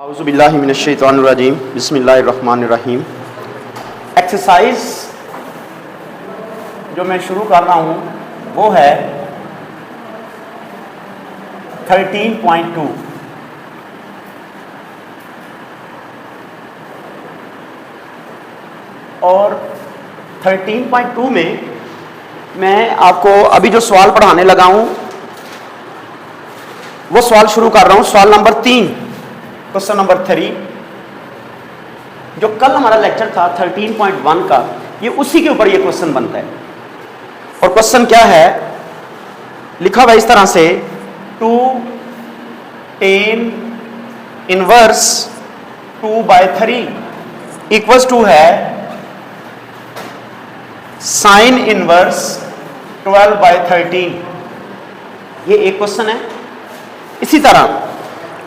औज़ुबिल्लाहि मिनश्शैतानिर्रजीम बिस्मिल्लाहिर्रहमानिर्रहीम। एक्सरसाइज जो मैं शुरू कर रहा हूँ वो है 13.2। और 13.2 में मैं आपको अभी जो सवाल पढ़ाने लगा हूँ वो सवाल शुरू कर रहा हूँ। सवाल नंबर 3, क्वेश्चन नंबर 3। जो कल हमारा लेक्चर था 13.1 का, ये उसी के ऊपर ये क्वेश्चन बनता है। और क्वेश्चन क्या है, लिखा हुआ इस तरह से 2 tan इनवर्स 2/3 इक्वल्स टू है साइन इनवर्स 12/13। ये एक क्वेश्चन है। इसी तरह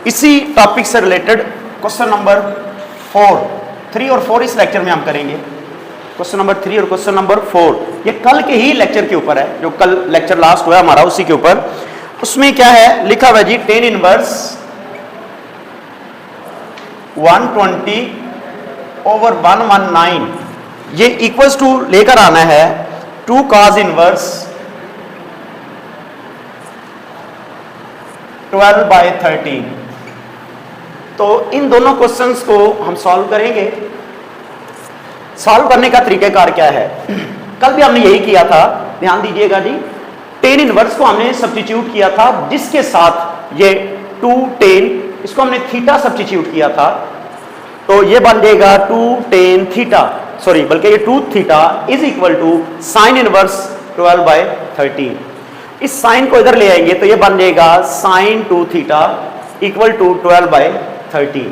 इसी टॉपिक से रिलेटेड क्वेश्चन नंबर 4, 3 और 4 इस लेक्चर में हम करेंगे। क्वेश्चन नंबर 3 और क्वेश्चन नंबर 4 ये कल के ही लेक्चर के ऊपर है, जो कल लेक्चर लास्ट हुआ हमारा उसी के ऊपर। उसमें क्या है, लिखा हुआ जी tan इनवर्स 120/119 ये इक्वल्स टू लेकर आना है 2 cos इनवर्स 12/13। तो इन दोनों क्वेश्चंस को हम सॉल्व करेंगे। सॉल्व करने का तरीकेकार क्या है, कल भी हमने यही किया था, ध्यान दीजिएगा जी। tan इनवर्स को हमने सब्स्टिट्यूट किया था, जिसके साथ ये 2 tan, इसको हमने थीटा सब्स्टिट्यूट किया था, तो ये बन जाएगा 2 tan थीटा, सॉरी बल्कि ये 2 theta is equal to sine inverse 12/13। इस साइन को इधर ले आएंगे तो ये बन जाएगा साइन 2 थीटा इक्वल टू 12/13।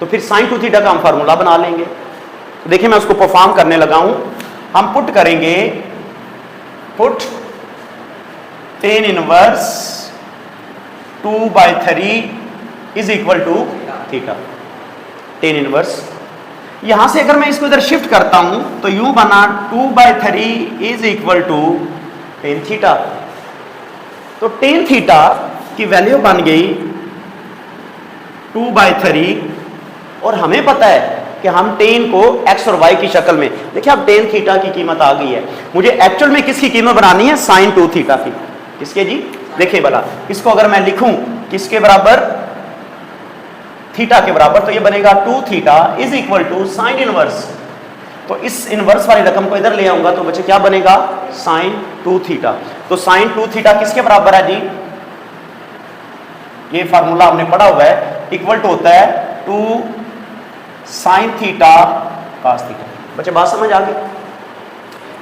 तो फिर साइन 2 थीटा का हम फार्मूला बना लेंगे। तो देखिए मैं उसको परफॉर्म करने लगा हूं। हम पुट करेंगे, put tan inverse 2/3 is equal to theta. tan inverse यहां से अगर मैं इसको इधर शिफ्ट करता हूं तो यूं बना 2/3 is equal to tan theta. तो tan थीटा की वैल्यू बन गई 2/3 और हमें पता है कि हम tan को x और y की शक्ल में, देखिए अब tan थीटा की कीमत आ गई है। मुझे एक्चुअल में किसकी कीमत बनानी है, sin 2 थीटा की। किसके जी, देखिए भला इसको अगर मैं लिखूं किसके बराबर, थीटा के बराबर, तो ये बनेगा 2 theta is equal to sine inverse. तो इस इनवर्स वाली रकम को इधर ले आऊंगा तो बच्चे क्या बनेगा, साइन 2 थीटा। तो साइन 2 थीटा किसके बराबर है जी, ये फार्मूला हमने पढ़ा हुआ है, इक्वल टू होता है 2 साइन थीटा कॉस थीटा। बच्चे बात समझ आ गई।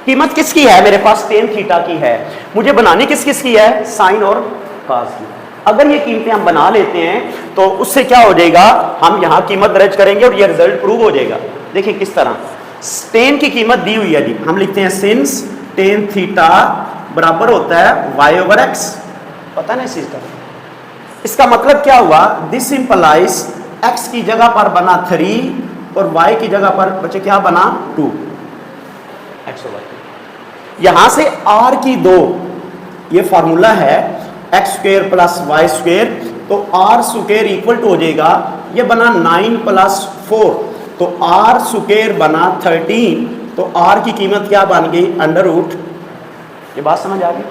कीमत किसकी है, मेरे पास tan थीटा की है, मुझे बनानी किस किस की है, साइन और कॉस की। अगर ये कीमतें हम बना लेते हैं तो उससे क्या हो जाएगा, हम यहां कीमत दर्ज करेंगे और ये रिजल्ट प्रूव हो जाएगा। देखिए किस तरह, tan की कीमत दी हुई है जी, हम लिखते हैं सिंस tan थीटा बराबर होता है y/x, पता है ना इस चीज का। इसका मतलब क्या हुआ, दिस इंप्लाइज x की जगह पर बना 3 और y की जगह पर बच्चे क्या बना 2, x और y। यहां से r की 2, ये फॉर्मूला है x² प्लस y², तो r² इक्वल टू हो जाएगा, ये बना 9 प्लस 4, तो r² बना 13, तो r की कीमत क्या बन गई, √। ये बात समझ आ गई।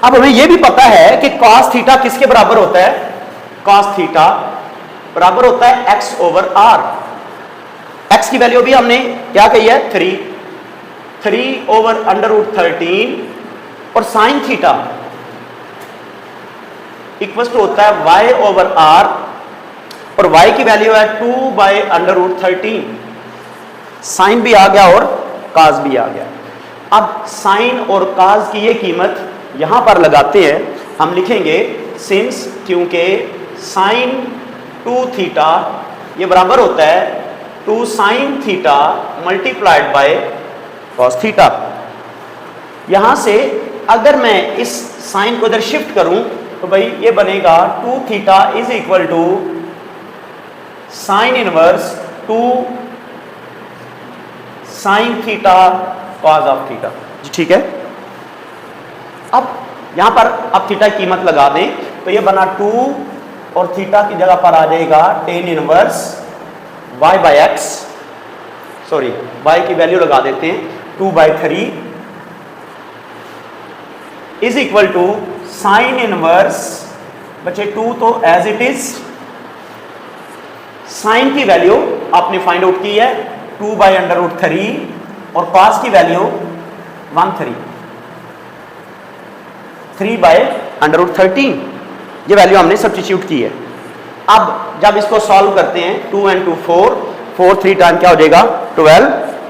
अब हमें यह भी पता है कि cos थीटा किसके बराबर होता है, cos थीटा बराबर होता है x/r। x की वैल्यू भी हमने क्या कही है, 3/√13, और sin थीटा इक्वल टू होता है y/r, और y की वैल्यू है 2/√13। साइन भी आ गया और cos भी आ गया। अब साइन और cos की ये कीमत यहां पर लगाते हैं, हम लिखेंगे सिंस, क्योंकि साइन 2 थीटा ये बराबर होता है 2 sine theta multiplied by cos theta. यहां से अगर मैं इस साइन को इधर शिफ्ट करूं तो भाई ये बनेगा 2 theta is equal to sine inverse 2 sine theta cos of theta जी, ठीक है। अब यहां पर अब थीटा की कीमत लगा दें तो ये बना 2 और थीटा की जगह पर आ जाएगा tan inverse y by x, sorry y की वैल्यू लगा देते हैं 2/3 is equal to sine inverse, बच्चे 2 तो एज इट इज, साइन की वैल्यू आपने फाइंड आउट की है 2/√3 और कॉस की वैल्यू 3/√13, ये वैल्यू हमने सब्स्टिट्यूट की है। अब जब इसको सॉल्व करते हैं 2 and 2 4, 4 3 टाइम क्या हो जाएगा 12,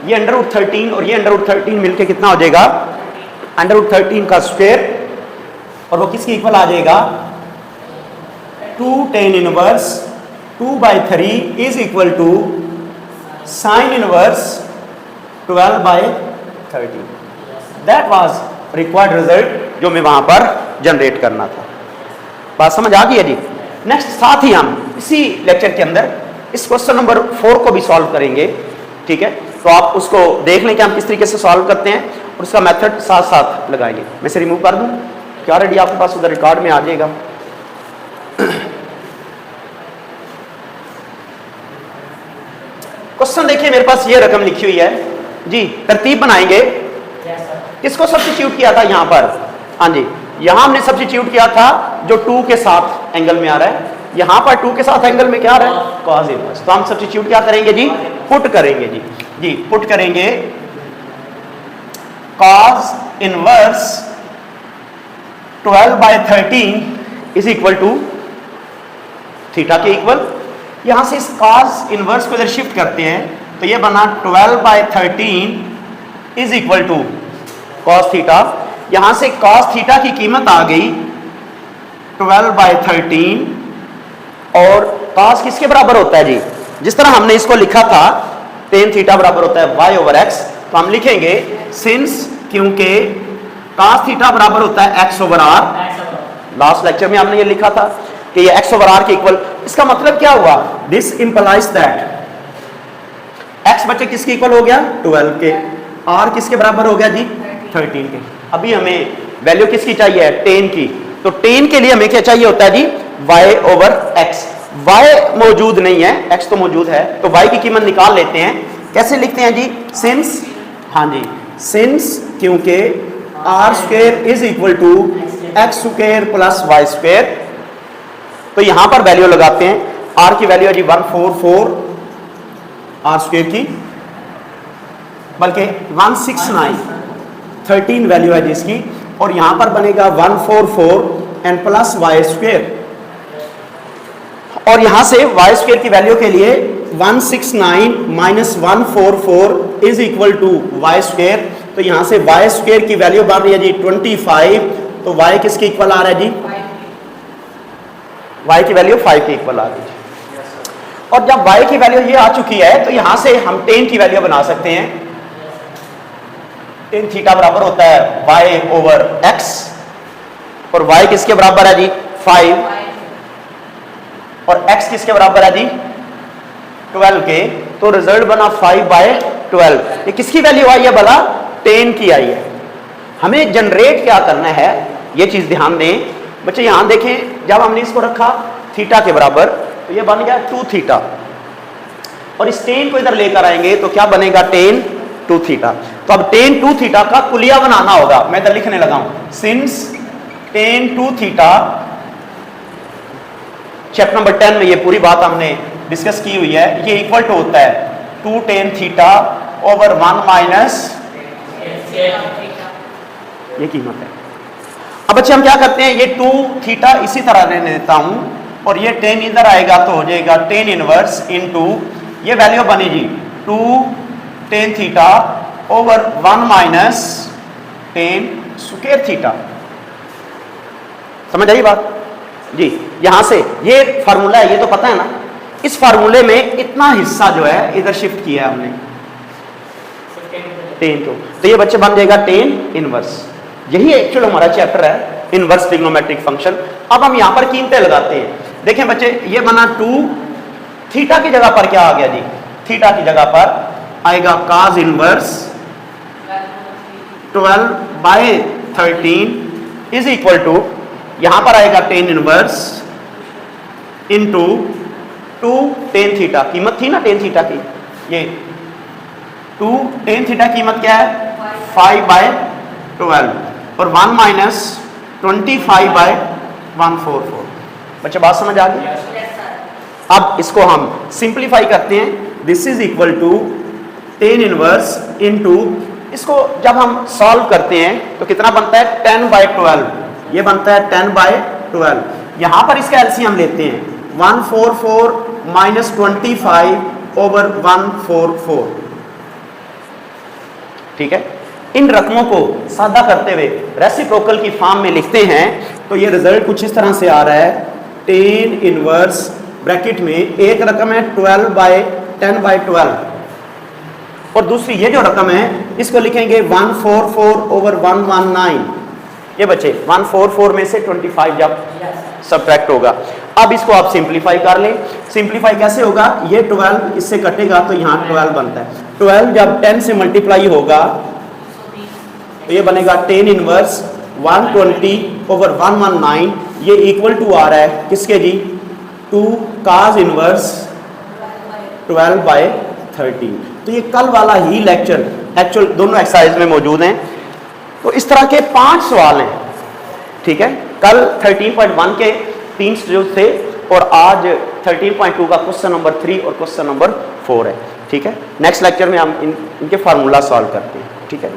ये √13 और ये √13 मिलके कितना हो जाएगा √13 का स्क्वायर, और वो किसके इक्वल आ जाएगा 2 tan inverse 2/3 is equal to sine inverse 12/13। That was required result जो मैं वहां पर जनरेट करना था। बात समझ आ गई है जी। नेक्स्ट साथ ही हम इसी लेक्चर के अंदर इस क्वेश्चन नंबर 4 को भी सॉल्व करेंगे, ठीक है। तो आप उसको देख लें कि हम किस तरीके से सॉल्व करते हैं और उसका मेथड साथ साथ लगाएंगे। मैं इसे रिमूव कर दूं क्या, रेडी आपके पास उधर रिकॉर्ड में आ जाएगा। क्वेश्चन देखिए मेरे पास ये रकम लिखी हुई है जी, तरतीब बनाएंगे। किसको सब्स्टिट्यूट किया था यहां पर, हाँ जी यहां हमने सब्स्टिट्यूट किया था जो 2 के साथ एंगल में आ रहा है, यहां पर 2 के साथ एंगल में क्या आ रहा है cos इनवर्स। तो हम सब्स्टिट्यूट क्या करेंगे जी, पुट करेंगे जी पुट करेंगे cos inverse 12/13 is equal to theta के इक्वल। यहां से इस cos इनवर्स को इधर शिफ्ट करते हैं तो ये बना 12/13 is equal to cos theta. यहां से cos थीटा की कीमत आ गई 12/13 और cos किसके बराबर होता है जी, जिस तरह हमने इसको लिखा था tan थीटा बराबर होता है y/x, तो हम लिखेंगे सिंस क्योंकि cos थीटा बराबर होता है x/r। लास्ट लेक्चर में हमने ये लिखा था कि ये x/r के इक्वल। इसका मतलब क्या हुआ, दिस इंप्लाइज दैट x बच्चे किसके इक्वल हो गया 12 के, r किसके बराबर हो गया जी 13 के। अभी हमें वैल्यू किसकी चाहिए है tan की, तो tan के लिए हमें क्या चाहिए होता है जी y/x। y मौजूद नहीं है, x तो मौजूद है, तो y की कीमत निकाल लेते हैं। कैसे लिखते हैं जी, सिंस, हाँ जी सिंस क्योंकि r² is equal to x² plus y², तो यहां पर वैल्यू लगाते हैं। r की वैल्यू है जी 144 r² की, बल्कि 169 13 वैल्यू है जिसकी, और यहां पर बनेगा 144 एंड प्लस y², और यहां से y² की वैल्यू के लिए 169 minus 144 is equal to y², तो यहां से y² की वैल्यू बन रही है जी 25, तो y किसके इक्वल आ रहा है जी, y की वैल्यू 5 के इक्वल आ रही है। और जब y की वैल्यू ये आ चुकी है तो यहां से हम tan की वैल्यू बना सकते हैं। tan थीटा बराबर होता है y/x, और y किसके बराबर है जी 5, और x किसके बराबर है जी 12 के, तो रिजल्ट बना 5/12। ये किसकी वैल्यू आई है भला, tan की आई है। हमें जनरेट क्या करना है ये चीज ध्यान दें बच्चे। यहां देखें जब हमने इसको रखा थीटा के बराबर तो ये बन गया 2 थीटा, और इस tan को इधर लेकर आएंगे तो क्या बनेगा tan 2 थीटा। तो अब tan 2 थीटा का कुलिया बनाना होगा, मैं इधर लिखने लगा हूं since tan 2 theta. Chapter number 10 में ये पूरी बात हमने डिस्कस की हुई है। ये इक्वल टू होता है 2 tan थीटा ओवर 1 माइनस ये कीमत है। अब बच्चे हम क्या करते हैं, ये 2 थीटा इसी तरह रहने देता हूं, और ये tan इधर आएगा तो हो जाएगा tan इनवर्स इनटू ये वैल्यू बनेगी 2 tan theta over 1 minus tan square theta. समझ आई बात जी। यहां से ये फार्मूला है, ये तो पता है ना। इस फार्मूले में इतना हिस्सा जो है इधर शिफ्ट किया है हमने tan को, तो ये बच्चे बन जाएगा tan इनवर्स। यही एक्चुअल हमारा चैप्टर है इनवर्स ट्रिग्नोमेट्रिक फंक्शन। अब हम यहां पर कीमतें लगाते हैं। देखें बच्चे ये बना 2 थीटा की जगह पर क्या आ गया जी, थीटा की जगह पर आएगा cos inverse 12/13 is equal to यहां पर आएगा tan inverse into 2 tan theta, कीमत थी ना टेन थीटा की, ये 2 टेन थीटा कीमत क्या है 5/12 और 1 माइनस 25/144। बच्चे बात समझ आ गई? अब इसको हम सिंप्लीफाई करते हैं। This is equal to tan inverse into, इसको जब हम सॉल्व करते हैं तो कितना बनता है 10/12, ये बनता है 10/12। यहां पर इसका एलसीएम लेते हैं 144 माइनस 25/144, ठीक है। इन रकमों को सादा करते हुए रेसिप्रोकल की फॉर्म में लिखते हैं तो ये रिजल्ट कुछ इस तरह से आ रहा है 10 इनवर्स ब्रैकेट में एक रकम है 12/10/12 और दूसरी ये जो रकम है इसको लिखेंगे 144/119। ये बच्चे 144 में से 25 जब सब्ट्रैक्ट होगा। अब इसको आप सिंप्लीफाई कर लें। सिंप्लीफाई कैसे होगा, ये 12 इससे कटेगा तो यहाँ 12 बनता है। 12 जब 10 से मल्टीप्लाई होगा तो ये बनेगा 10 इनवर्स 120/119, ये इक्वल टू आ रहा है किसके जी 2 cos इनवर्स 12/13। तो ये कल वाला ही लेक्चर एक्चुअल दोनों एक्सरसाइज में मौजूद हैं। तो इस तरह के 5 सवाल हैं, ठीक है। कल 13.1 के 3 जो थे और आज 13.2 का क्वेश्चन नंबर 3 और क्वेश्चन नंबर 4 है, ठीक है। नेक्स्ट लेक्चर में हम इनके फार्मूला सॉल्व करते हैं, ठीक है।